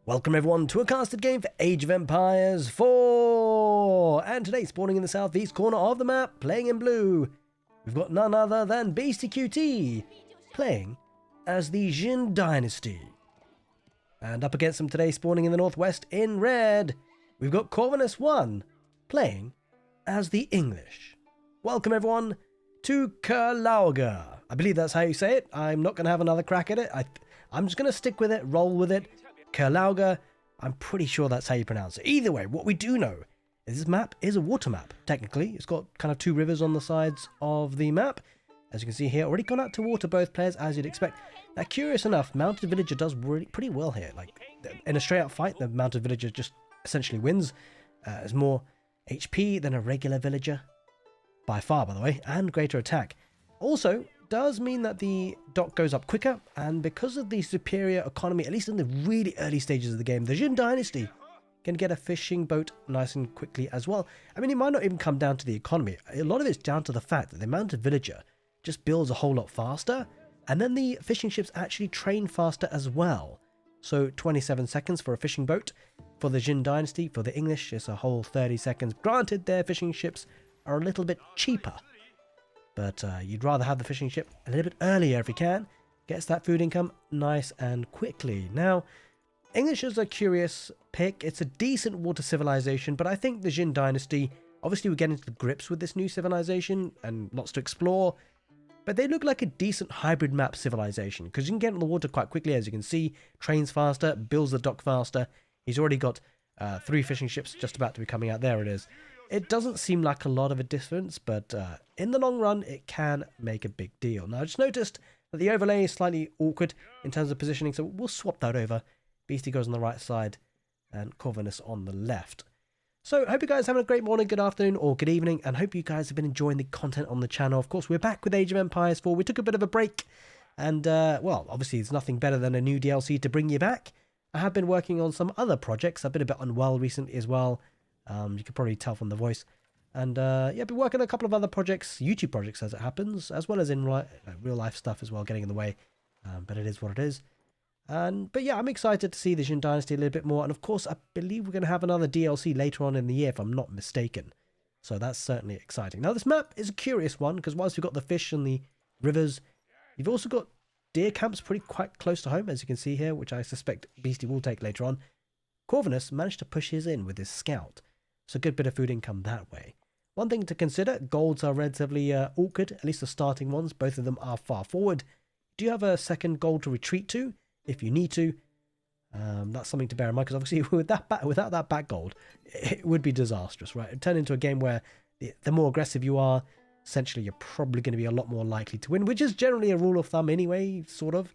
Welcome everyone to a casted game for Age of Empires 4! And today, spawning in the southeast corner of the map, playing in blue, we've got none other than Beasty QT, playing as the Jin Dynasty. And up against them today, spawning in the northwest in red, we've got Aoe4, playing as the English. Welcome everyone to Kerlauga. I believe that's how you say it. I'm not going to have another crack at it. I'm just going to stick with it, roll with it. Kerlauga, I'm pretty sure that's how you pronounce it. Either way, what we do know is this map is a water map, technically. It's got kind of two rivers on the sides of the map. As you can see here, already gone out to water both players, as you'd expect. Now, curious enough, Mounted Villager does pretty well here. Like, in a straight-up fight, the Mounted Villager just essentially wins. Has more HP than a regular villager. By far, by the way, and greater attack. Also, does mean that the dock goes up quicker, and because of the superior economy, at least in the really early stages of the game, the Jin Dynasty can get a fishing boat nice and quickly as well. I mean, it might not even come down to the economy. A lot of it's down to the fact that the Mounted Villager just builds a whole lot faster, and then the fishing ships actually train faster as well. So 27 seconds for a fishing boat. For the Jin Dynasty, for the English, it's a whole 30 seconds. Granted, their fishing ships are a little bit cheaper, but you'd rather have the fishing ship a little bit earlier if you can. Gets that food income nice and quickly. Now, English is a curious pick. It's a decent water civilization, but I think the Jin Dynasty, obviously we're getting to the grips with this new civilization and lots to explore, but they look like a decent hybrid map civilization because you can get on the water quite quickly, as you can see, trains faster, builds the dock faster. He's already got 3 fishing ships just about to be coming out. There it is. It doesn't seem like a lot of a difference, but in the long run, it can make a big deal. Now, I just noticed that the overlay is slightly awkward in terms of positioning, so we'll swap that over. Beasty goes on the right side, and Corvinus on the left. So, I hope you guys are having a great morning, good afternoon, or good evening, and hope you guys have been enjoying the content on the channel. Of course, we're back with Age of Empires 4. We took a bit of a break, and, well, obviously, there's nothing better than a new DLC to bring you back. I have been working on some other projects. I've been a bit unwell recently as well. You can probably tell from the voice. And yeah, I've been working on a couple of other projects, YouTube projects as it happens, as well as in real life stuff as well, getting in the way. But it is what it is. But yeah, I'm excited to see the Jin Dynasty a little bit more. And of course, I believe we're going to have another DLC later on in the year, if I'm not mistaken. So that's certainly exciting. Now, this map is a curious one, because whilst we've got the fish and the rivers, you've also got deer camps quite close to home, as you can see here, which I suspect Beasty will take later on. Corvinus managed to push his in with his scout. So a good bit of food income that way. One thing to consider, golds are relatively awkward, at least the starting ones. Both of them are far forward. Do you have a second gold to retreat to if you need to? That's something to bear in mind, because obviously without that back gold, it would be disastrous, right? It would turn into a game where the more aggressive you are, essentially you're probably going to be a lot more likely to win, which is generally a rule of thumb anyway, sort of.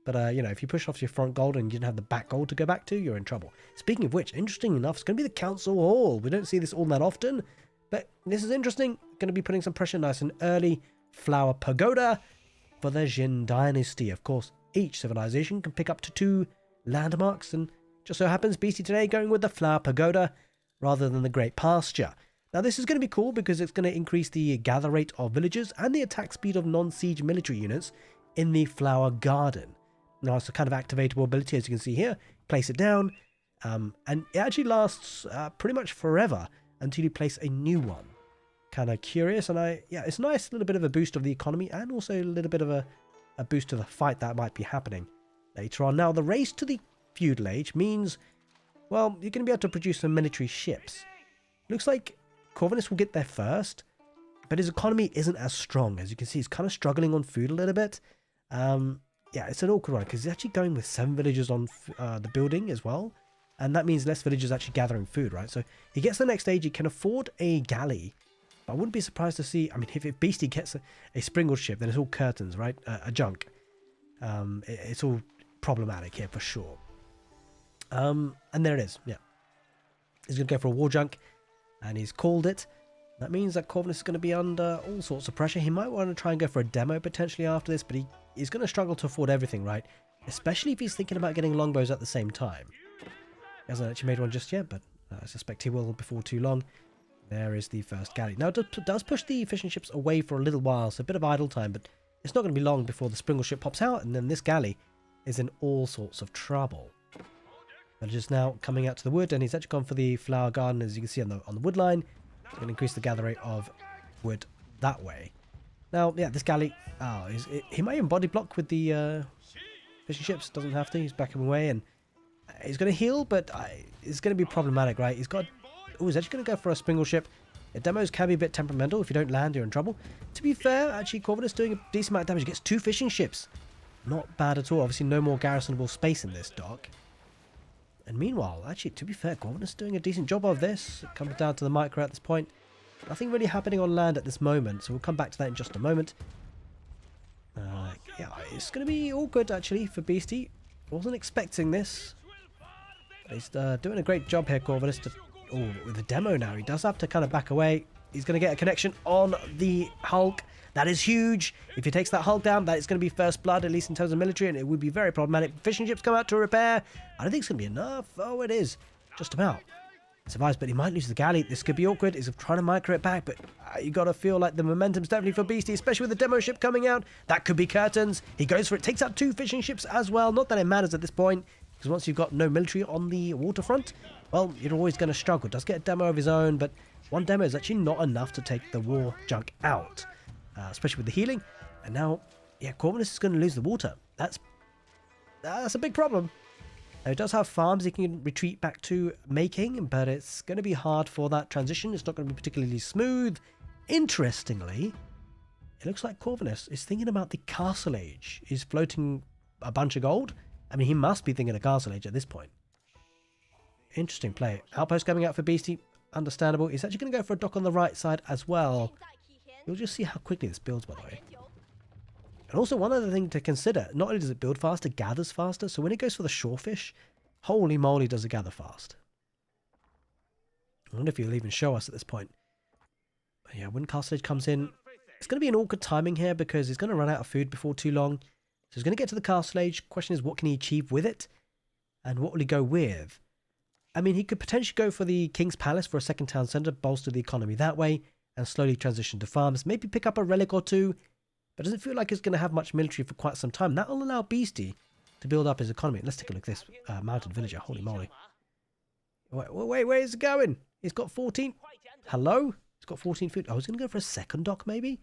But, you know, if you push off your front gold and you don't have the back gold to go back to, you're in trouble. Speaking of which, interesting enough, it's going to be the Council Hall. We don't see this all that often, but this is interesting. Going to be putting some pressure nice and early. Flower Pagoda for the Jin Dynasty. Of course, each civilization can pick up to 2 landmarks, and just so happens, Beastie today going with the Flower Pagoda rather than the Great Pasture. Now, this is going to be cool because it's going to increase the gather rate of villagers and the attack speed of non-siege military units in the Flower Garden. Now, it's a kind of activatable ability, as you can see here. Place it down, and it actually lasts pretty much forever until you place a new one. Kind of curious, and yeah, it's nice, a little bit of a boost of the economy, and also a little bit of a boost to the fight that might be happening later on. Now, the race to the Feudal Age means, well, you're going to be able to produce some military ships. Looks like Corvinus will get there first, but his economy isn't as strong. As you can see, he's kind of struggling on food a little bit. Yeah, it's an awkward one because he's actually going with 7 villagers on the building as well. And that means less villagers actually gathering food, right? So he gets to the next stage, he can afford a galley. But I wouldn't be surprised to see, I mean, if Beastie gets a sprinkled ship, then it's all curtains, right? A junk. It's all problematic here for sure. And there it is, yeah. He's going to go for a war junk, and he's called it. That means that Corvinus is going to be under all sorts of pressure. He might want to try and go for a demo potentially after this, but he's going to struggle to afford everything, right? Especially if he's thinking about getting longbows at the same time. He hasn't actually made one just yet, but I suspect he will before too long. There is the first galley. Now, it does push the fishing ships away for a little while, so a bit of idle time, but it's not going to be long before the springle ship pops out, and then this galley is in all sorts of trouble. Villagers now coming out to the wood, and he's actually gone for the flower garden, as you can see on the wood line. He's going to increase the gather rate of wood that way. Now, yeah, this galley, he might even body block with the fishing ships. Doesn't have to. He's backing away, and he's going to heal, but it's going to be problematic, right? He's got... Oh, he's actually going to go for a springle ship. Demos can be a bit temperamental. If you don't land, you're in trouble. To be fair, actually, Corvinus doing a decent amount of damage. He gets 2 fishing ships. Not bad at all. Obviously, no more garrisonable space in this dock. And meanwhile, actually, to be fair, Corvinus doing a decent job of this. It comes down to the micro at this point. Nothing really happening on land at this moment, so we'll come back to that in just a moment. Yeah, it's going to be all good, actually, for Beasty. Wasn't expecting this. He's doing a great job here, Corvinus. Oh, with the demo now, he does have to kind of back away. He's going to get a connection on the Hulk. That is huge. If he takes that Hulk down, that is going to be first blood, at least in terms of military, and it would be very problematic. Fishing ships come out to repair. I don't think it's going to be enough. Oh, it is. Just about. Survives, but he might lose the galley. This could be awkward. He's trying to micro it back, but you got to feel like the momentum's definitely for Beasty, especially with the demo ship coming out. That could be curtains. He goes for it. Takes out 2 fishing ships as well. Not that it matters at this point, because once you've got no military on the waterfront, well, you're always going to struggle. Does get a demo of his own, but 1 demo is actually not enough to take the war junk out, especially with the healing. And now, yeah, Corvinus is going to lose the water. That's a big problem. Now, he does have farms he can retreat back to making, but it's going to be hard for that transition. It's not going to be particularly smooth. Interestingly, it looks like Corvinus is thinking about the Castle Age. He's floating a bunch of gold. I mean, he must be thinking of Castle Age at this point. Interesting play. Outpost coming out for Beasty. Understandable. He's actually going to go for a dock on the right side as well. You'll just see how quickly this builds, by the way. And also, one other thing to consider, not only does it build faster, it gathers faster. So when it goes for the shorefish, holy moly, does it gather fast. I wonder if he'll even show us at this point. But yeah, when Castle Age comes in, it's going to be an awkward timing here because he's going to run out of food before too long. So he's going to get to the Castle Age. Question is, what can he achieve with it? And what will he go with? I mean, he could potentially go for the King's Palace for a second town centre, bolster the economy that way, and slowly transition to farms. Maybe pick up a relic or 2. But doesn't feel like it's going to have much military for quite some time. That will allow Beasty to build up his economy. Let's take a look at this mounted villager. Holy moly. Wait, where is it going? He's got 14. Hello? He's got 14 food. I was going to go for a second dock, maybe?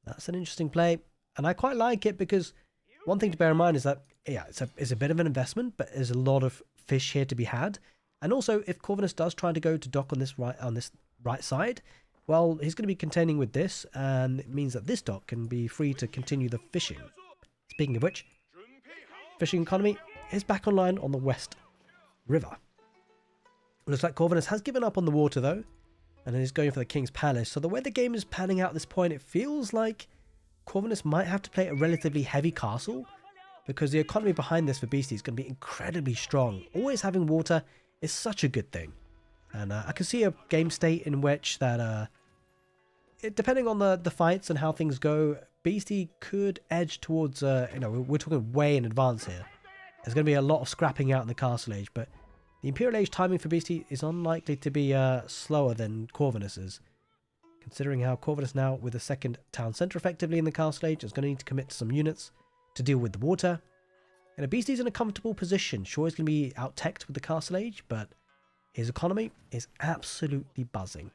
That's an interesting play. And I quite like it because one thing to bear in mind is that, yeah, it's a bit of an investment, but there's a lot of fish here to be had. And also, if Corvinus does try to go to dock on this right side, well, he's going to be containing with this, and it means that this dock can be free to continue the fishing. Speaking of which, fishing economy is back online on the West River. Looks like Corvinus has given up on the water, though, and is going for the King's Palace. So the way the game is panning out at this point, it feels like Corvinus might have to play a relatively heavy castle, because the economy behind this for Beastie is going to be incredibly strong. Always having water is such a good thing. And I can see a game state in which that, depending on the fights and how things go, Beastie could edge towards, we're talking way in advance here. There's going to be a lot of scrapping out in the Castle Age, but the Imperial Age timing for Beastie is unlikely to be slower than Corvinus's. Considering how Corvinus now, with a second town centre effectively in the Castle Age, is going to need to commit to some units to deal with the water. And Beastie's in a comfortable position. Sure, he's going to be out-teched with the Castle Age, but his economy is absolutely buzzing.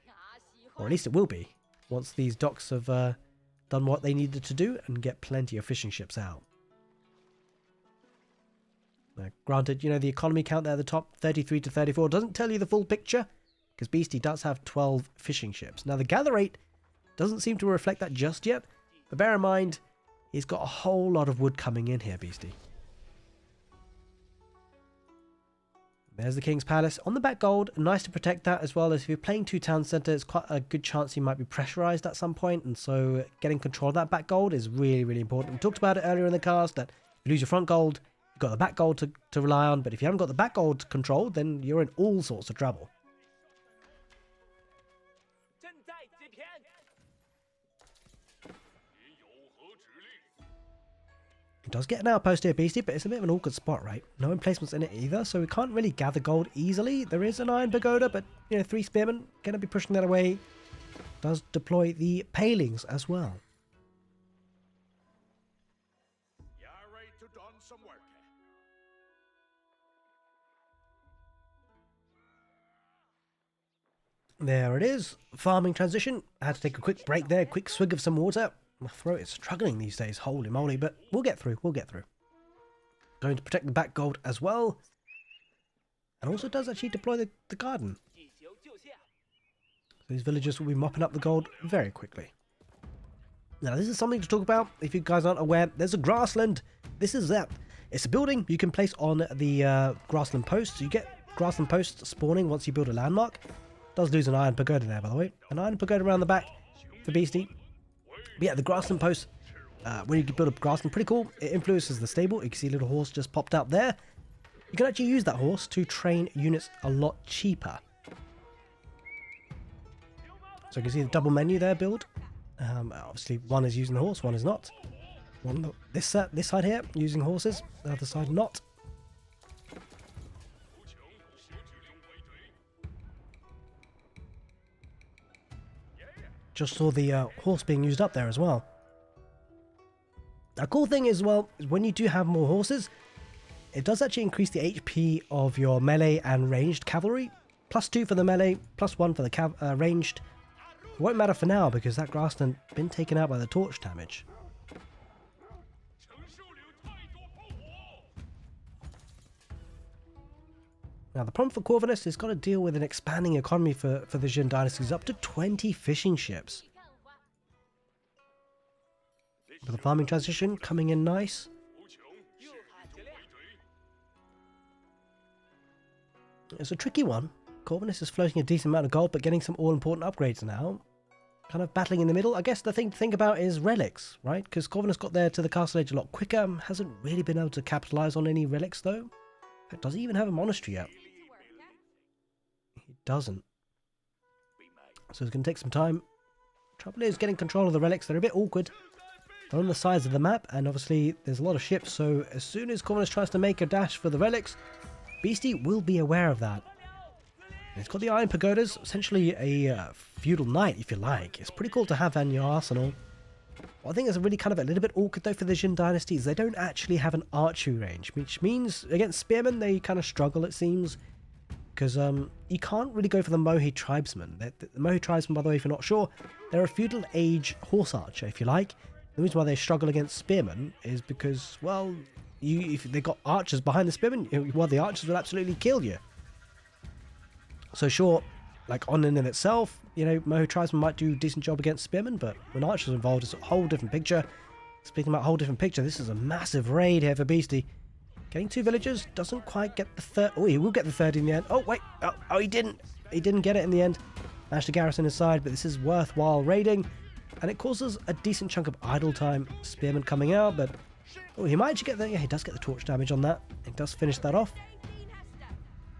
Or at least it will be, once these docks have done what they needed to do and get plenty of fishing ships out. Now, granted, the economy count there at the top, 33 to 34, doesn't tell you the full picture, because Beastie does have 12 fishing ships. Now, the gather rate doesn't seem to reflect that just yet, but bear in mind, he's got a whole lot of wood coming in here, Beastie. There's the King's Palace. On the back gold, nice to protect that, as well as if you're playing 2 town centre, it's quite a good chance you might be pressurised at some point, and so getting control of that back gold is really, really important. We talked about it earlier in the cast, that if you lose your front gold, you've got the back gold to rely on, but if you haven't got the back gold controlled, then you're in all sorts of trouble. It does get an outpost here, Beastie, but it's a bit of an awkward spot, right? No emplacements in it either, so we can't really gather gold easily. There is an iron pagoda, but 3 spearmen going to be pushing that away. Does deploy the palings as well. There it is. Farming transition. I had to take a quick break there, quick swig of some water. My throat is struggling these days, holy moly, but we'll get through, we'll get through. Going to protect the back gold as well. And also does actually deploy the garden. So these villagers will be mopping up the gold very quickly. Now this is something to talk about. If you guys aren't aware, there's a grassland. This is that. It's a building you can place on the grassland posts. You get grassland posts spawning once you build a landmark. Does lose an iron pagoda there, by the way. An iron pagoda around the back for Beasty. But yeah, the grassland posts, when you can build a grassland, pretty cool. It influences the stable. You can see a little horse just popped out there. You can actually use that horse to train units a lot cheaper. So you can see the double menu there build. Obviously, one is using the horse, one is not. One this side here using horses, the other side not. Just saw the horse being used up there as well. A cool thing as well is when you do have more horses, it does actually increase the HP of your melee and ranged cavalry. +2 for the melee, +1 for the ranged. It won't matter for now because that grassland been taken out by the torch damage. Now the problem for Corvinus is got to deal with an expanding economy for the Jin dynasties, up to 20 fishing ships. With the farming transition coming in nice. It's a tricky one. Corvinus is floating a decent amount of gold, but getting some all-important upgrades now. Kind of battling in the middle. I guess the thing to think about is relics, right? Because Corvinus got there to the castle age a lot quicker. Hasn't really been able to capitalize on any relics, though. Does he even have a monastery yet? He doesn't. So it's going to take some time. Trouble is getting control of the relics. They're a bit awkward. They're on the sides of the map, and obviously there's a lot of ships, so as soon as Corvinus tries to make a dash for the relics, Beasty will be aware of that. And it's got the iron pagodas, essentially a feudal knight, if you like. It's pretty cool to have that in your arsenal. What I think is really kind of a little bit awkward though for the Jin dynasty is they don't actually have an archery range, which means against spearmen they kind of struggle, it seems. Because you can't really go for the Mohe tribesmen. The Mohe tribesmen, by the way, if you're not sure, they're a feudal age horse archer, if you like. The reason why they struggle against spearmen is because, well, if they got archers behind the spearmen, well, the archers will absolutely kill you. So sure, like on and in itself, you know, Mohe tribesmen might do a decent job against spearmen, but when archers are involved, it's a whole different picture. Speaking about a whole different picture, this is a massive raid here for Beasty. Getting 2 villagers doesn't quite get the third. Oh, he will get the third in the end. Oh, wait. Oh, he didn't. He didn't get it in the end. Managed to garrison his side, but this is worthwhile raiding. And it causes a decent chunk of idle time. Spearman coming out, but... Oh, he might actually get the... Yeah, he does get the torch damage on that. He does finish that off.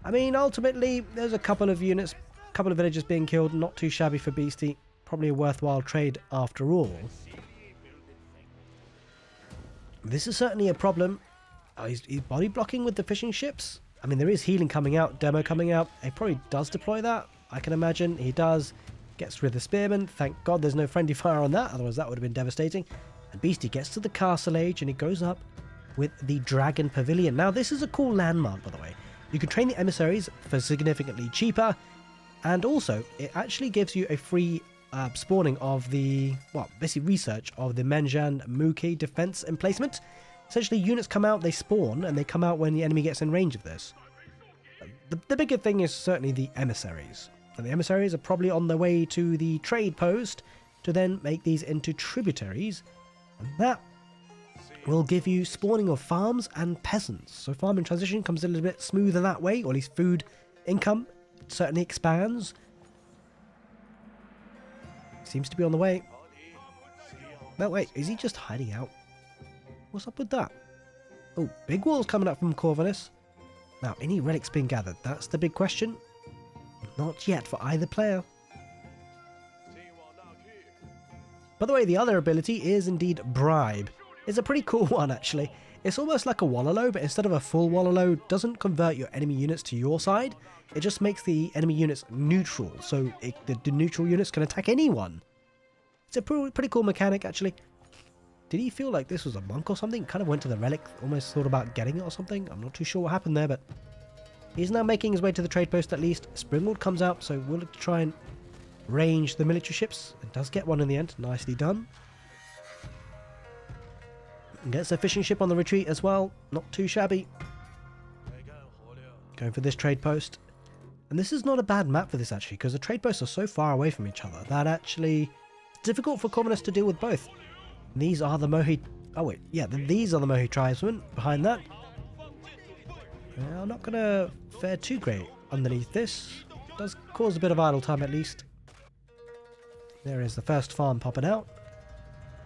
I mean, ultimately, there's a couple of units, a couple of villagers being killed. Not too shabby for Beasty. Probably a worthwhile trade after all. This is certainly a problem. He's body blocking with the fishing ships. I mean, there is healing coming out, demo coming out. He probably does deploy that. I can imagine he does. Gets rid of the spearmen. Thank God there's no friendly fire on that. Otherwise, that would have been devastating. And Beasty gets to the castle age and he goes up with the Dragon Pavilion. Now, this is a cool landmark, by the way. You can train the emissaries for significantly cheaper. And also, it actually gives you a free spawning of the, well, basically research of the Menjan Muke defense emplacement. Essentially, units come out, they spawn, and they come out when the enemy gets in range of this. The bigger thing is certainly the emissaries. And the emissaries are probably on their way to the trade post to then make these into tributaries. And that will give you spawning of farms and peasants. So farming transition comes a little bit smoother that way, or at least food income certainly expands. Seems to be on the way. No, wait, is he just hiding out? What's up with that? Oh, big walls coming up from Corvinus. Now, any relics being gathered? That's the big question. Not yet for either player. By the way, the other ability is indeed Bribe. It's a pretty cool one, actually. It's almost like a Wallalow, but instead of a full Wallalow, it doesn't convert your enemy units to your side. It just makes the enemy units neutral, so the neutral units can attack anyone. It's a pretty cool mechanic, actually. Did he feel like this was a monk or something? Kind of went to the relic, almost thought about getting it or something. I'm not too sure what happened there, but He's now making his way to the trade post at least. Springald comes out, so we'll look to try and range the military ships. It does get one in the end. Nicely done. And gets a fishing ship on the retreat as well. Not too shabby. Going for this trade post. And this is not a bad map for this actually, because the trade posts are so far away from each other that actually it's difficult for commoners to deal with both. And these are the Mohi... Oh wait, yeah, these are the Mohi tribesmen behind that. Well, not going to fare too great underneath this. Does cause a bit of idle time at least. There is the first farm popping out.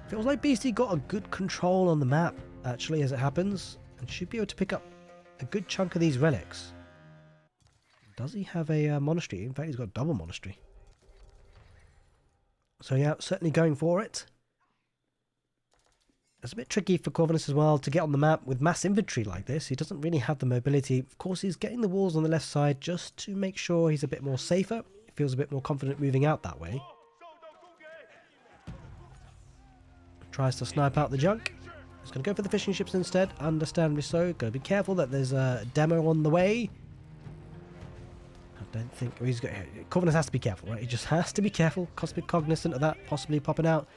Feels like Beasty got a good control on the map actually as it happens, and should be able to pick up a good chunk of these relics. Does he have a monastery? In fact, he's got a double monastery. So yeah, certainly going for it. It's a bit tricky for Corvinus as well to get on the map with mass infantry like this. He doesn't really have the mobility. Of course, he's getting the walls on the left side just to make sure he's a bit more safer. He feels a bit more confident moving out that way. Tries to snipe out the junk. He's going to go for the fishing ships instead. Understandably so. Got to be careful that there's a demo on the way. I don't think... Oh, Corvinus has to be careful, right? He just has to be careful. Got to be cognizant of that possibly popping out.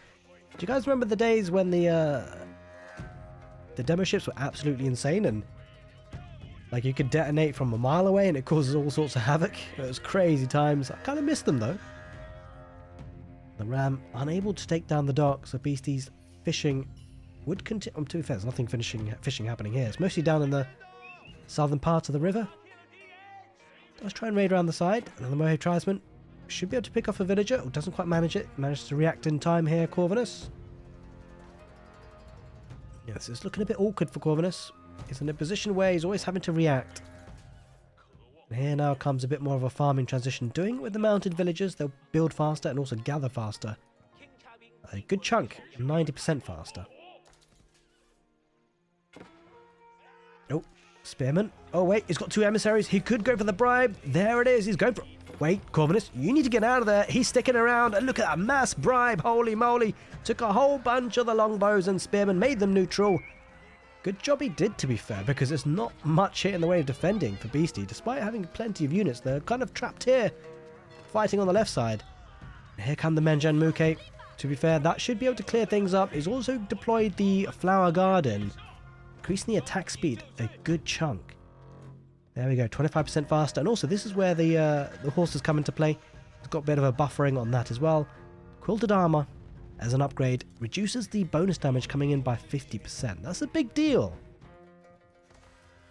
Do you guys remember the days when the demo ships were absolutely insane and like you could detonate from a mile away and it causes all sorts of havoc? It was crazy times. I kind of miss them though. The ram unable to take down the dock, so Beastie's fishing would continue. To be fair, there's nothing fishing happening here. It's mostly down in the southern part of the river. Let's try and raid around the side. And then the Mohe tribesman should be able to pick off a villager. Oh, doesn't quite manage it. Managed to react in time here, Corvinus. Yes, it's looking a bit awkward for Corvinus. He's in a position where he's always having to react. And here now comes a bit more of a farming transition. Doing it with the mounted villagers, they'll build faster and also gather faster. A good chunk, 90% faster. Oh, spearman. Oh wait, he's got two emissaries. He could go for the bribe. There it is. He's going for it. Wait, Corvinus, you need to get out of there. He's sticking around. And look at that mass bribe. Holy moly. Took a whole bunch of the longbows and spearmen, made them neutral. Good job he did, to be fair, because there's not much here in the way of defending for Beastie. Despite having plenty of units, they're kind of trapped here, fighting on the left side. And here come the Menjan Muke. To be fair, that should be able to clear things up. He's also deployed the flower garden, increasing the attack speed a good chunk. There we go, 25% faster. And also, this is where the horses come into play. It's got a bit of a buffering on that as well. Quilted armor, as an upgrade, reduces the bonus damage coming in by 50%. That's a big deal.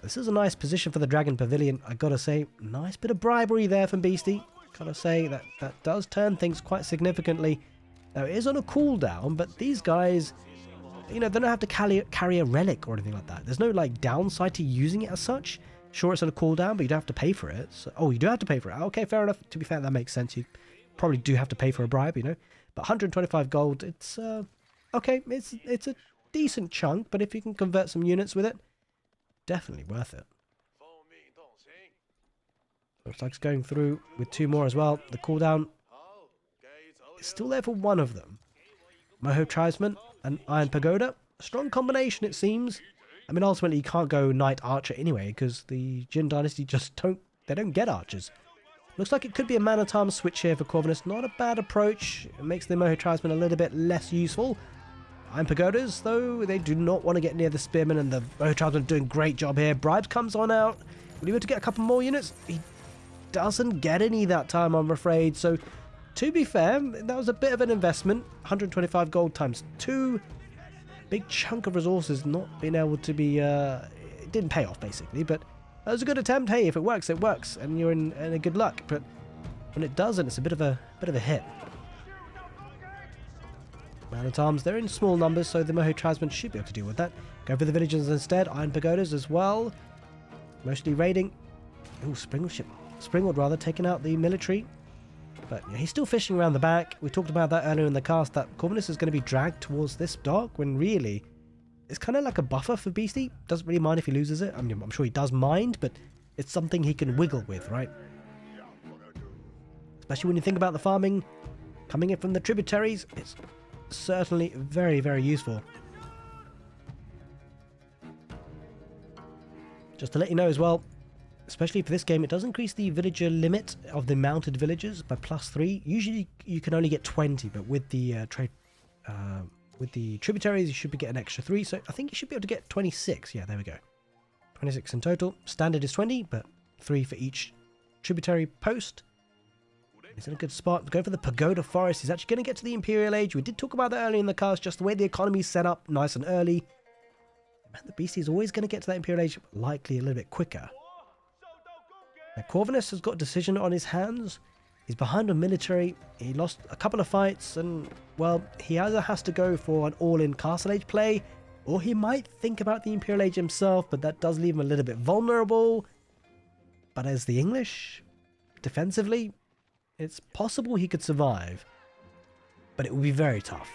This is a nice position for the Dragon Pavilion, I gotta say. Nice bit of bribery there from Beastie. Gotta say, that does turn things quite significantly. Now, it is on a cooldown, but these guys, you know, they don't have to carry a relic or anything like that. There's no, like, downside to using it as such. Sure, it's on a cooldown, but you don't have to pay for it. So, oh, you do have to pay for it. Okay, fair enough. To be fair, that makes sense. You probably do have to pay for a bribe, you know. But 125 gold, it's, okay, it's a decent chunk, but if you can convert some units with it, definitely worth it. Looks like it's going through with two more as well. The cooldown is still there for one of them. Moho Tribesman and Iron Pagoda. A strong combination, it seems. I mean, ultimately, you can't go Knight Archer anyway, because the Jin Dynasty just don't get archers. Looks like it could be a man-at-arms switch here for Corvinus. Not a bad approach. It makes the Moho Tribesmen a little bit less useful. Iron Pagodas, though, they do not want to get near the Spearmen, and the Moho Tribesmen are doing a great job here. Bribes comes on out. Will he be able to get a couple more units? He doesn't get any that time, I'm afraid. So, to be fair, that was a bit of an investment. 125 gold times 2. Big chunk of resources not being able to be... it didn't pay off, basically, but... That was a good attempt. Hey, if it works, it works, and you're in a good luck. But when it doesn't, it's a bit of a hit. Man-at-arms, they're in small numbers, so the Moho Tribesmen should be able to deal with that. Go for the villagers instead. Iron Pagodas as well. Mostly raiding. Oh, Springald rather, taking out the military. But yeah, he's still fishing around the back. We talked about that earlier in the cast, that Corvinus is going to be dragged towards this dock, when really... It's kind of like a buffer for Beastie. Doesn't really mind if he loses it. I mean, I'm sure he does mind, but it's something he can wiggle with, right? Especially when you think about the farming coming in from the tributaries. It's certainly very, very useful. Just to let you know as well, especially for this game, it does increase the villager limit of the mounted villagers by +3. Usually you can only get 20, but with the tributaries, you should be getting an extra 3. So I think you should be able to get 26. Yeah, there we go. 26 in total. Standard is 20, but 3 for each tributary post. He's in a good spot. Go for the Pagoda Forest. He's actually going to get to the Imperial Age. We did talk about that earlier in the cast, just the way the economy is set up nice and early. Man, the Beastie is always going to get to that Imperial Age likely a little bit quicker. Now, Corvinus has got a decision on his hands. He's behind on military. He lost a couple of fights, and, well, he either has to go for an all-in Castle Age play, or he might think about the Imperial Age himself, but that does leave him a little bit vulnerable. But as the English, defensively, it's possible he could survive, but it will be very tough.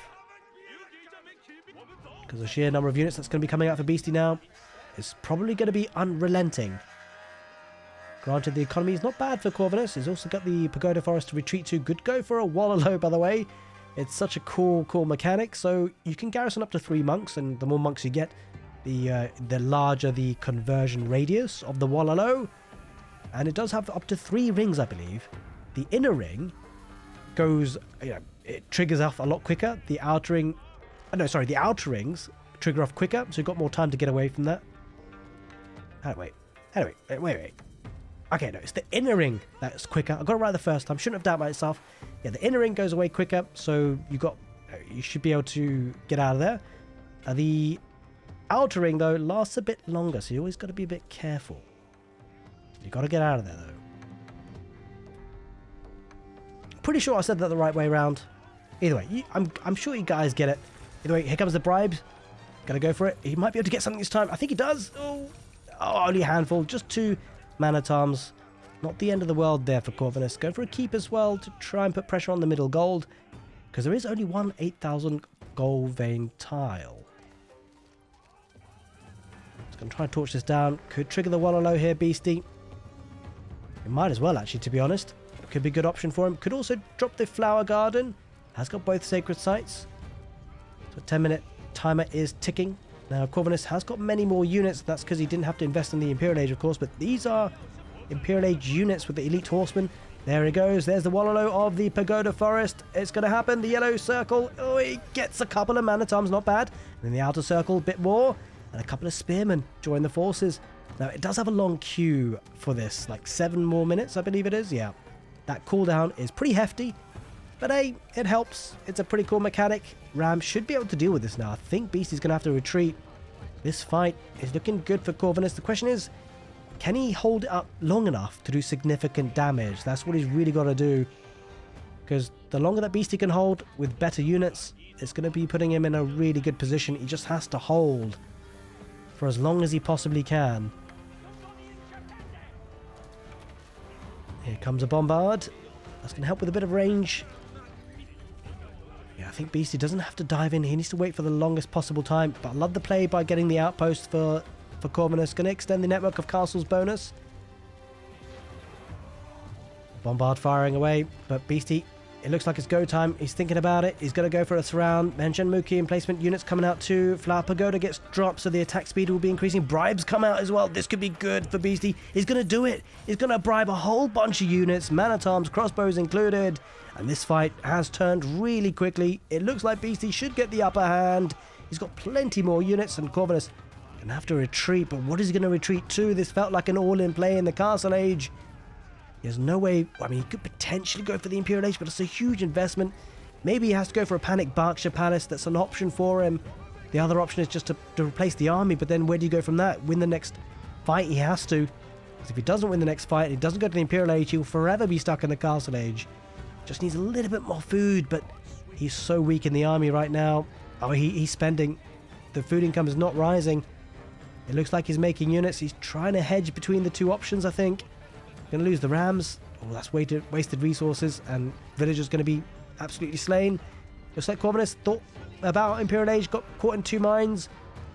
Because the sheer number of units that's going to be coming out for Beastie now is probably going to be unrelenting. Granted, the economy is not bad for Corvinus. He's also got the Pagoda Forest to retreat to. Good go for a Wallaloo, by the way. It's such a cool mechanic. So you can garrison up to 3 monks, and the more monks you get, the larger the conversion radius of the Wallaloo. And it does have up to 3 rings, I believe. The inner ring goes, it triggers off a lot quicker. The outer ring, the outer rings trigger off quicker, so you've got more time to get away from that. Wait. Okay, no, it's the inner ring that's quicker. I got it right the first time. Shouldn't have doubted myself. Yeah, the inner ring goes away quicker, so you should be able to get out of there. The outer ring, though, lasts a bit longer, so you always got to be a bit careful. You got to get out of there, though. Pretty sure I said that the right way around. Either way, I'm sure you guys get it. Either way, here comes the bribes. Gotta go for it. He might be able to get something this time. I think he does. Oh, only a handful. Just 2 man-at-arms. Not the end of the world there for Corvinus. Go for a keep as well to try and put pressure on the middle gold. Because there is only one 8,000 gold vein tile. Just gonna try and torch this down. Could trigger the Wallaloo here, Beastie. It might as well, actually, to be honest. Could be a good option for him. Could also drop the Flower Garden. Has got both sacred sites. So 10-minute timer is ticking. Now, Corvinus has got many more units. That's because he didn't have to invest in the Imperial Age, of course. But these are Imperial Age units with the elite horsemen. There he goes. There's the Wallaloo of the Pagoda Forest. It's going to happen. The yellow circle. Oh, he gets a couple of man-at-arms. Not bad. And in the outer circle, a bit more. And a couple of spearmen join the forces. Now, it does have a long queue for this. Like 7 more minutes, I believe it is. Yeah. That cooldown is pretty hefty, but hey, it helps. It's a pretty cool mechanic. Ram should be able to deal with this now. I think Beastie's going to have to retreat. This fight is looking good for Corvinus. The question is, can he hold it up long enough to do significant damage? That's what he's really got to do. Because the longer that Beastie can hold with better units, it's going to be putting him in a really good position. He just has to hold for as long as he possibly can. Here comes a bombard. That's going to help with a bit of range. Yeah, I think Beastie doesn't have to dive in. He needs to wait for the longest possible time. But I love the play by getting the outpost for Corvinus. Going to extend the network of castles bonus. Bombard firing away. But Beastie, it looks like it's go time. He's thinking about it. He's going to go for a surround. Muki emplacement units coming out too. Flower Pagoda gets dropped, so the attack speed will be increasing. Bribes come out as well. This could be good for Beastie. He's going to do it. He's going to bribe a whole bunch of units. Man-at-arms, crossbows included. And this fight has turned really quickly. It looks like Beastie should get the upper hand. He's got plenty more units, and Corvinus going to have to retreat. But what is he going to retreat to? This felt like an all-in play in the Castle Age. There's no way. I mean, he could potentially go for the Imperial Age, but it's a huge investment. Maybe he has to go for a Panic Berkshire Palace. That's an option for him. The other option is just to replace the army, but then where do you go from that? Win the next fight? He has to. Because if he doesn't win the next fight, he doesn't go to the Imperial Age, he'll forever be stuck in the Castle Age. Just needs a little bit more food, but he's so weak in the army right now. Oh, he's spending. The food income is not rising. It looks like he's making units. He's trying to hedge between the 2 options, I think. Going to lose the rams. Oh, that's wasted resources, and villagers going to be absolutely slain. Just like Corvinus thought about Imperial Age, got caught in 2 mines,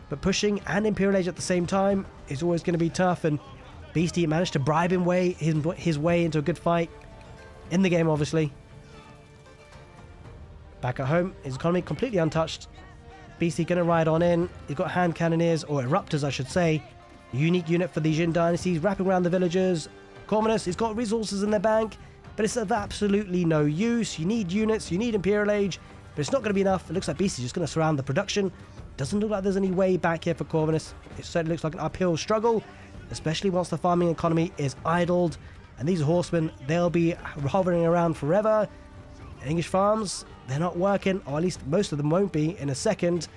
but pushing and Imperial Age at the same time is always going to be tough. And Beastie managed to bribe his way into a good fight in the game, obviously. Back at home, his economy completely untouched. Beastie going to ride on in. He's got hand cannoneers, or eruptors, I should say. The unique unit for the Jin dynasties, wrapping around the villagers. Commoners, it's got resources in their bank, but it's of absolutely no use. You need units, you need Imperial Age, but it's not going to be enough. It looks like Beasty is just going to surround the production. Doesn't look like there's any way back here for Corvinus. It certainly looks like an uphill struggle, especially once the farming economy is idled. And these horsemen, they'll be hovering around forever. English farms, they're not working, or at least most of them won't be in a second.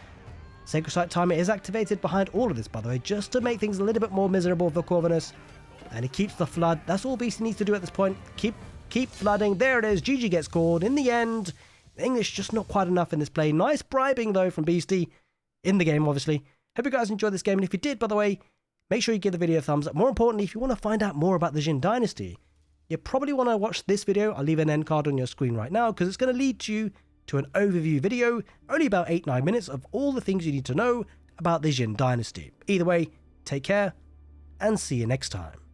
Sacred Site Timer is activated behind all of this, by the way, just to make things a little bit more miserable for Corvinus. And he keeps the flood. That's all Beasty needs to do at this point. Keep flooding. There it is. GG gets called. In the end, English just not quite enough in this play. Nice bribing, though, from Beasty in the game, obviously. Hope you guys enjoyed this game. And if you did, by the way, make sure you give the video a thumbs up. More importantly, if you want to find out more about the Jin dynasty, you probably want to watch this video. I'll leave an end card on your screen right now because it's going to lead you to an overview video, only about 8-9 minutes, of all the things you need to know about the Jin dynasty. Either way, take care and see you next time.